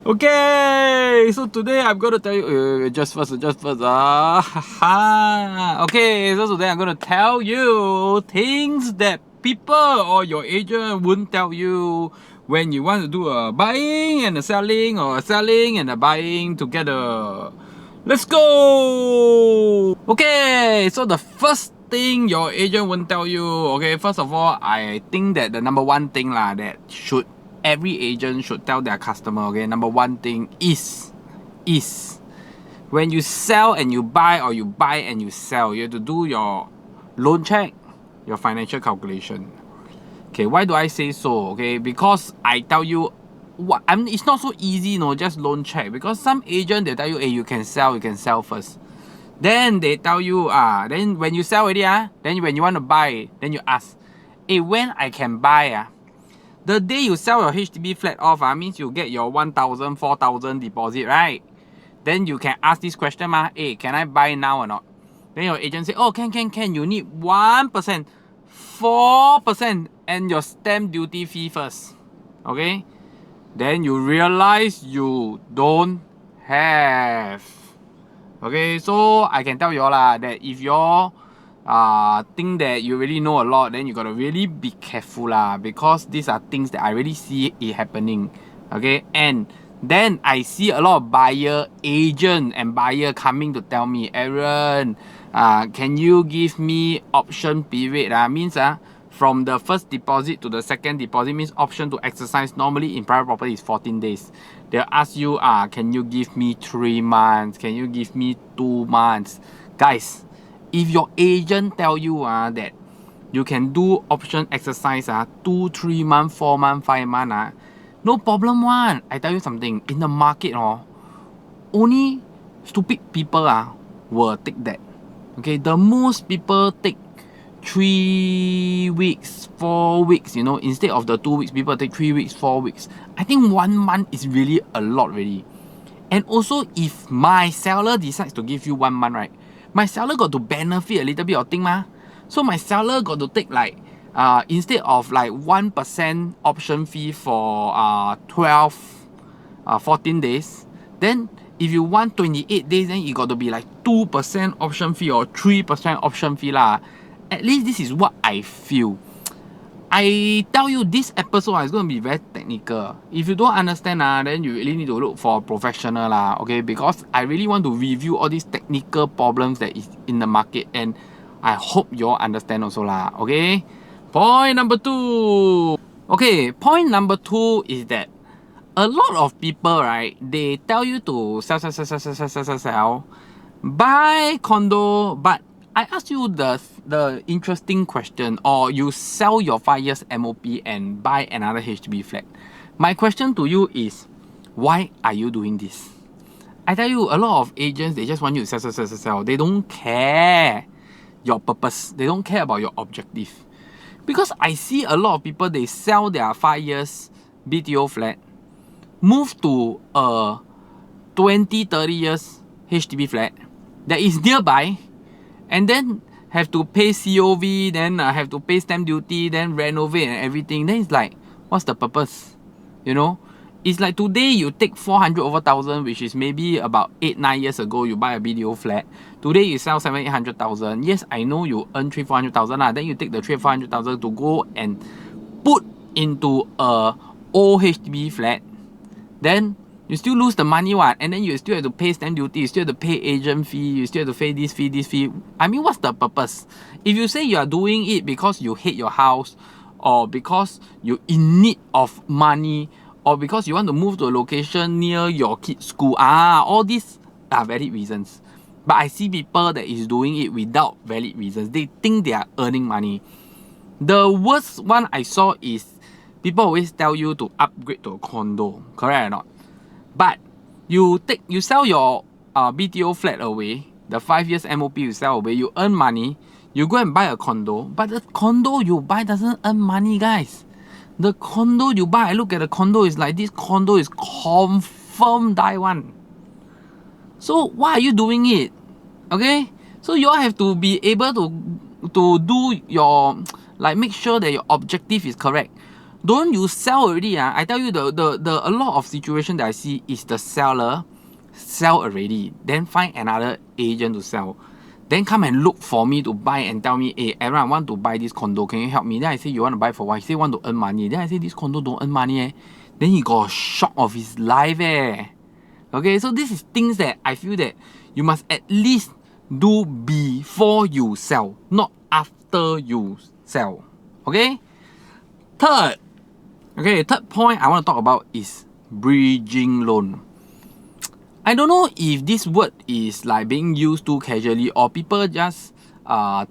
Okay, so today I'm gonna tell you just first. Okay, so today I'm gonna tell you things that people or your agent wouldn't tell you when you want to do a buying and a selling, or a selling and a buying together. Let's go. Okay, so the first thing your agent won't tell you. Okay, first of all, I think that the number one thing that every agent should tell their customer, okay, number one thing is when you sell and you buy, or you buy and you sell, you have to do your loan check, your financial calculation. Okay, why do I say so? Okay, because I tell you what, it's not so easy, just loan check. Because some agent, they tell you, hey, you can sell first. Then they tell you, then when you sell already, then when you want to buy, then you ask, hey, when I can buy, the day you sell your HDB flat off, means you get your 1,000, 4,000 deposit, right? Then you can ask this question, hey, can I buy now or not? Then your agent say, oh, can. You need 1%, 4%, and your stamp duty fee first. Okay? Then you realize you don't have. Okay, so I can tell you all that if you think that you really know a lot, then you gotta really be careful because these are things that I really see it happening. Okay, and then I see a lot of agent and buyer coming to tell me, Aaron, can you give me option period? Means from the first deposit to the second deposit, means option to exercise. Normally in private property is 14 days. They'll ask you, can you give me 3 months? Can you give me 2 months? Guys, if your agent tell you that you can do option exercise 2, 3 months, 4 months, 5 months, no problem one. I tell you something, in the market only stupid people will take that. Okay, the most people take 3 weeks, 4 weeks, instead of the 2 weeks, people take 3 weeks, 4 weeks. I think 1 month is really a lot really. And also, if my seller decides to give you 1 month, right, my seller got to benefit a little bit of thing so my seller got to take like instead of like 1% option fee for 14 days, then if you want 28 days, then it got to be like 2% option fee or 3% option fee At least this is what I feel. I tell you, this episode is going to be very technical. If you don't understand, then you really need to look for a professional okay? Because I really want to review all these technical problems that is in the market, and I hope you all understand also okay? Point number 2. Okay, point number 2 is that a lot of people, right, they tell you to sell, buy condo, but I ask you the interesting question, or you sell your 5 years MOP and buy another HDB flat. My question to you is, why are you doing this? I tell you, a lot of agents, they just want you to sell. They don't care your purpose. They don't care about your objective. Because I see a lot of people, they sell their 5 years BTO flat, move to a 20, 30 years HDB flat that is nearby, and then have to pay COV, then have to pay stamp duty, then renovate and everything. Then it's like, what's the purpose? It's like today you take 400 over 1,000, which is maybe about 8-9 years ago you buy a BTO flat. Today you sell 700,000-800,000. Yes, I know you earn 300,000-400,000 then you take the 300,000-400,000 to go and put into a old HDB flat. Then you still lose the money and then you still have to pay stamp duty, you still have to pay agent fee, you still have to pay this fee. I mean, what's the purpose? If you say you are doing it because you hate your house, or because you're in need of money, or because you want to move to a location near your kid's school, all these are valid reasons. But I see people that is doing it without valid reasons. They think they are earning money. The worst one I saw is people always tell you to upgrade to a condo, correct or not? But you sell your BTO flat away, the 5 years MOP you sell away, you earn money, you go and buy a condo, but the condo you buy doesn't earn money, guys. The condo you buy, I look at the condo, is like, this condo is confirm die one. So why are you doing it? Okay? So you all have to be able to do your, like, make sure that your objective is correct. Don't you sell already? I tell you, the a lot of situation that I see is the seller sell already, then find another agent to sell. Then come and look for me to buy and tell me, hey, Aaron, I want to buy this condo. Can you help me? Then I say, you want to buy for what? He say, want to earn money. Then I say, this condo don't earn money. Then he got a shock of his life. Okay, so this is things that I feel that you must at least do before you sell, not after you sell. Okay? Third point I want to talk about is bridging loan. I don't know if this word is like being used too casually or people just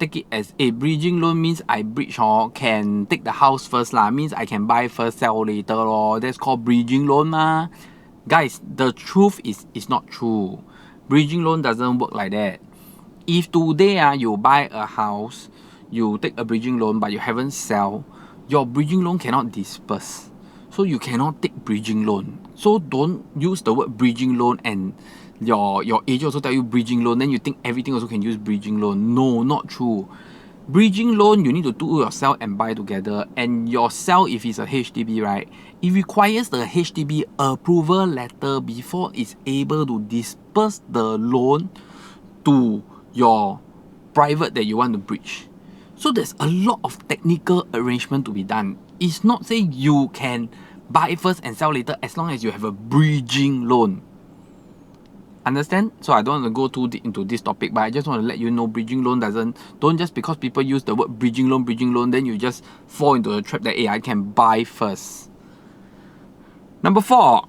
take it as a bridging loan means I bridge or can take the house first lah, means I can buy first, sell later lor. That's called bridging loan ma. Guys, the truth is it's not true. Bridging loan doesn't work like that. If today you buy a house, you take a bridging loan but you haven't sell, your bridging loan cannot disperse. So you cannot take bridging loan. So don't use the word bridging loan and your agent also tell you bridging loan, then you think everything also can use bridging loan. No, not true. Bridging loan, you need to do your sell and buy together. And your sell, if it's a HDB, right, it requires the HDB approval letter before it's able to disperse the loan to your private that you want to bridge. So there's a lot of technical arrangement to be done. It's not saying you can buy first and sell later as long as you have a bridging loan. Understand? So I don't want to go too deep into this topic, but I just want to let you know bridging loan don't just because people use the word bridging loan, then you just fall into the trap that, hey, I can buy first. Number 4,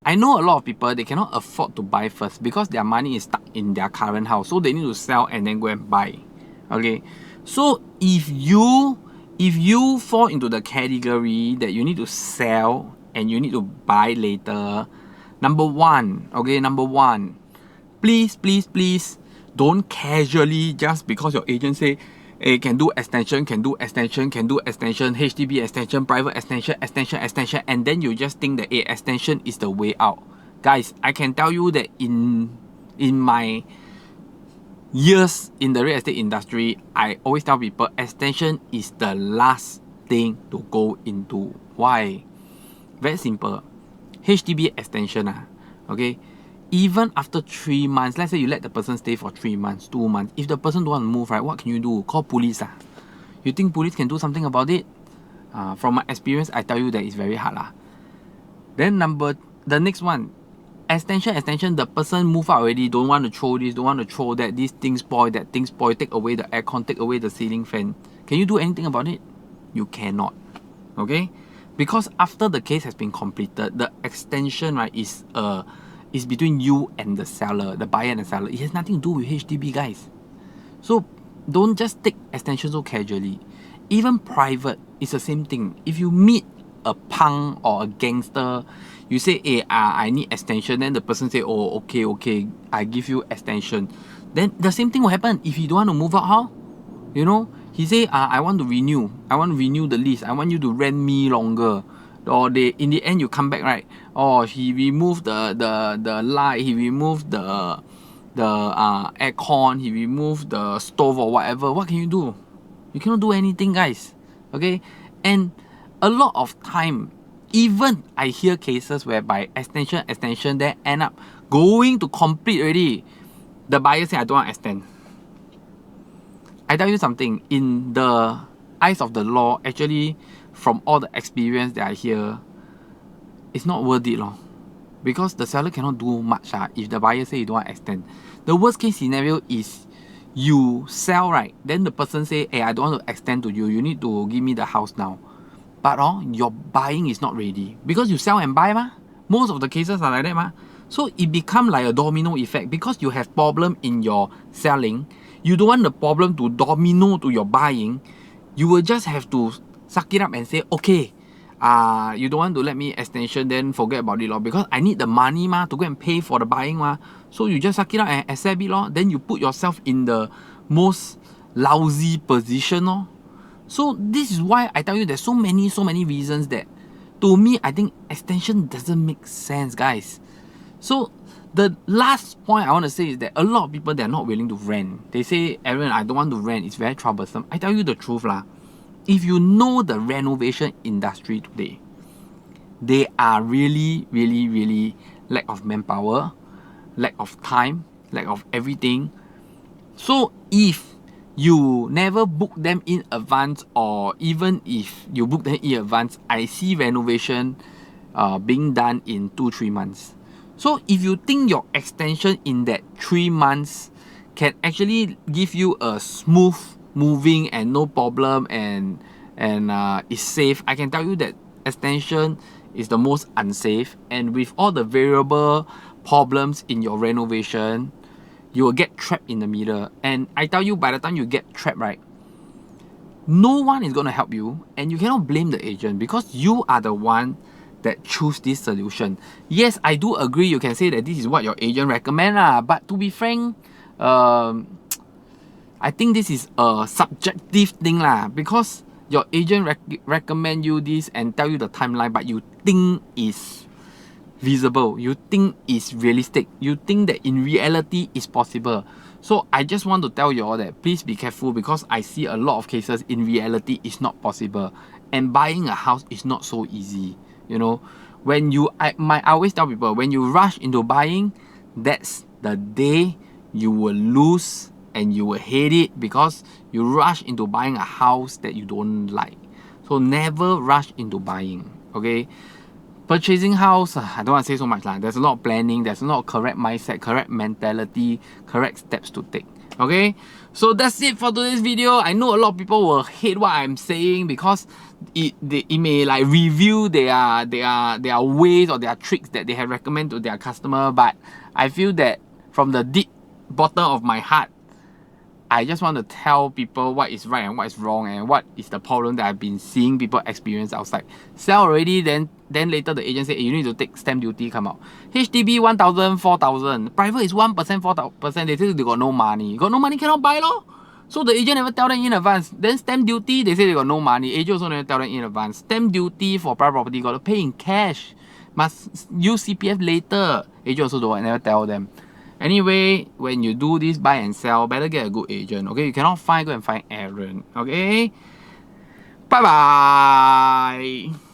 I know a lot of people, they cannot afford to buy first because their money is stuck in their current house. So they need to sell and then go and buy. Okay? So if you fall into the category that you need to sell and you need to buy later, number one, please don't casually, just because your agent say, hey, can do extension, HDB extension, private extension, and then you just think that extension is the way out. Guys, I can tell you that in my years in the real estate industry, I always tell people extension is the last thing to go into. Why? Very simple. HDB extension, okay? Even after 3 months, let's say you let the person stay for 3 months, 2 months. If the person don't want to move, right, what can you do? Call police. You think police can do something about it? From my experience, I tell you that it's very hard. Then the next one, extension, the person move out already, don't want to throw this, don't want to throw that, this thing spoil, that thing spoil, take away the aircon, take away the ceiling fan. Can you do anything about it? You cannot. Okay? Because after the case has been completed, the extension, right, is between you and the seller, the buyer and the seller. It has nothing to do with HDB, guys. So don't just take extension so casually. Even private, it's the same thing. If you meet a punk or a gangster, you say, hey, I need extension, then the person say, oh, okay, I give you extension. Then the same thing will happen. If you don't want to move out, how? You know, he say, I want to renew the lease, I want you to rent me longer. Or in the end you come back, right? Oh, he removed the light, he removed the aircon, he removed the stove or whatever. What can you do? You cannot do anything, guys. Okay? And a lot of time, even I hear cases whereby extension, then end up going to complete already. The buyer say, I don't want to extend. I tell you something, in the eyes of the law, actually, from all the experience that I hear, it's not worth it, because the seller cannot do much if the buyer say you don't want to extend. The worst case scenario is you sell, right? Then the person say, hey, I don't want to extend to you, you need to give me the house now. But your buying is not ready because you sell and buy, Most of the cases are like that, So it become like a domino effect because you have problem in your selling. You don't want the problem to domino to your buying. You will just have to suck it up and say, okay, you don't want to let me extension, then forget about it, because I need the money, to go and pay for the buying, So you just suck it up and accept it, Then you put yourself in the most lousy position, So this is why I tell you there's so many reasons that, to me, I think extension doesn't make sense, guys. So the last point I want to say is that a lot of people, they're not willing to rent. They say, Aaron, I don't want to rent. It's very troublesome. I tell you the truth, if you know the renovation industry today, they are really lack of manpower, lack of time, lack of everything. So if you never book them in advance, or even if you book them in advance, I see renovation being done in 2-3 months. So if you think your extension in that 3 months can actually give you a smooth moving and no problem and is safe, I can tell you that extension is the most unsafe. And with all the variable problems in your renovation, you will get trapped in the middle. And I tell you, by the time you get trapped, right, no one is going to help you, and you cannot blame the agent because you are the one that choose this solution. Yes, I do agree, you can say that this is what your agent recommend, but to be frank, I think this is a subjective thing because your agent recommend you this and tell you the timeline, but you think is visible, you think is realistic, you think that in reality is possible. So I just want to tell you all that please be careful, because I see a lot of cases in reality is not possible, and buying a house is not so easy. You know, when I always tell people, when you rush into buying, that's the day you will lose and you will hate it, because you rush into buying a house that you don't like. So never rush into buying, okay? Purchasing house, I don't want to say so much. There's a lot of planning, there's a lot of correct mindset, correct mentality, correct steps to take. Okay, so that's it for today's video. I know a lot of people will hate what I'm saying because it may like review their ways or their tricks that they have recommend to their customer, but I feel that from the deep bottom of my heart, I just want to tell people what is right and what is wrong, and what is the problem that I've been seeing people experience outside. Sell already, then later the agent say, hey, you need to take stamp duty come out. HDB 1,000, 4,000. Private is 1%, 4%. They say they got no money. Got no money, cannot buy lor. So the agent never tell them in advance. Then stamp duty, they say they got no money. Agent also never tell them in advance. Stamp duty for private property, got to pay in cash. Must use CPF later. Agent also don't never tell them. Anyway, when you do this buy and sell, better get a good agent. Okay, you cannot go and find Aaron. Okay, bye bye.